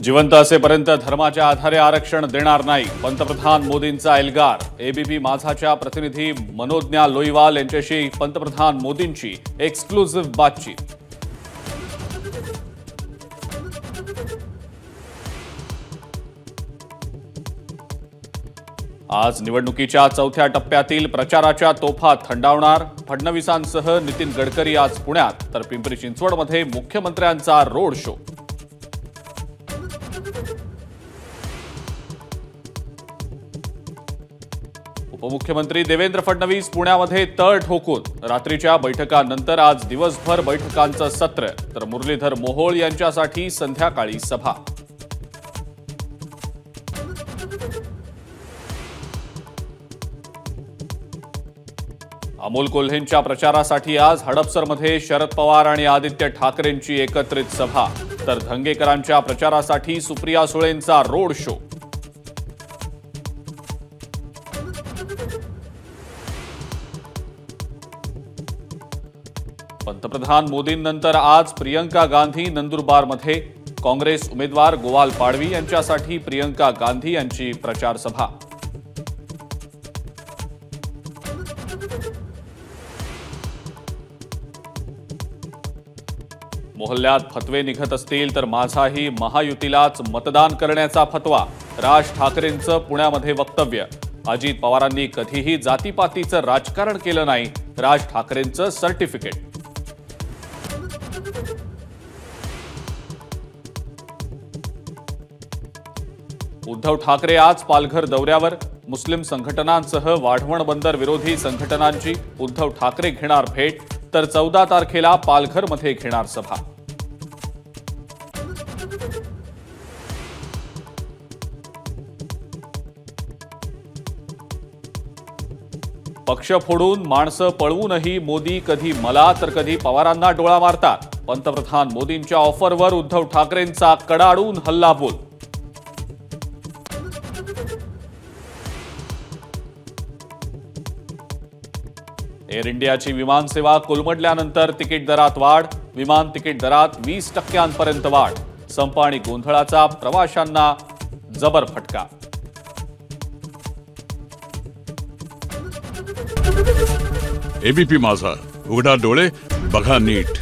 जिवंत असेपर्यंत धर्माच्या आधारे आरक्षण देणार नाही, पंतप्रधान मोदींचा एल्गार। एबीपी माझाच्या प्रतिनिधी मनोज्ञा लोईवाल यांच्याशी पंतप्रधान मोदींची एक्सक्लुझिव्ह बातचीत। आज निवडणुकीच्या चौथ्या टप्प्यातील प्रचाराच्या तोफा थंडावणार। फडणवीसांसह नितीन गडकरी आज पुण्यात, तर पिंपरी चिंचवडमध्ये मुख्यमंत्र्यांचा रोड शो। उपमुख्यमंत्री देवेंद्र फडणवीस पुण्यामध्ये तळ ठोकून। रात्रीच्या बैठकांनंतर आज दिवसभर बैठकांचं सत्र, तर मुरलीधर मोहोळ यांच्यासाठी संध्याकाळी सभा। अमोल कोल्हेंच्या प्रचारासाठी आज हडपसरमध्ये शरद पवार आणि आदित्य ठाकरेंची एकत्रित सभा, तर धंगेकरांच्या प्रचारासाठी सुप्रिया सुळेंचा रोड शो। पंतप्रधान मोदींनंतर आज प्रियंका गांधी नंदुरबारमध्ये। काँग्रेस उमेदवार गोवाल पाडवी यांच्यासाठी प्रियंका गांधी यांची प्रचार सभा। मोहल्ल्यात फतवे निघत असतील तर माझाही महायुतीलाच मतदान करण्याचा फतवा। राज ठाकरेंचं पुण्यामध्ये वक्तव्य। अजित पवारांनी कधीही जातीपातीचं राजकारण केलं नाही, राज ठाकरेंचं सर्टिफिकेट। उद्धव ठाकरे आज पालघर दौऱ्यावर। मुस्लिम संघटनांसह वाढवण बंदर विरोधी संघटनांची उद्धव ठाकरे घेणार भेट, तर 14 तारखेला पालघरमध्ये घेणार सभा। पक्ष फोडून माणसं पळवूनही मोदी कधी मला तर कधी पवारांना डोळा मारतात। पंतप्रधान मोदींच्या ऑफरवर उद्धव ठाकरेंचा कडाडून हल्लाबोल। एअर इंडियाची विमानसेवा कोलमडल्यानंतर तिकीट दरात वाढ। विमान तिकीट दरात 20% वाढ। संप आणि गोंधळाचा प्रवाशांना जबर फटका। एबीपी माझा, उघडा डोळे बघा नीट।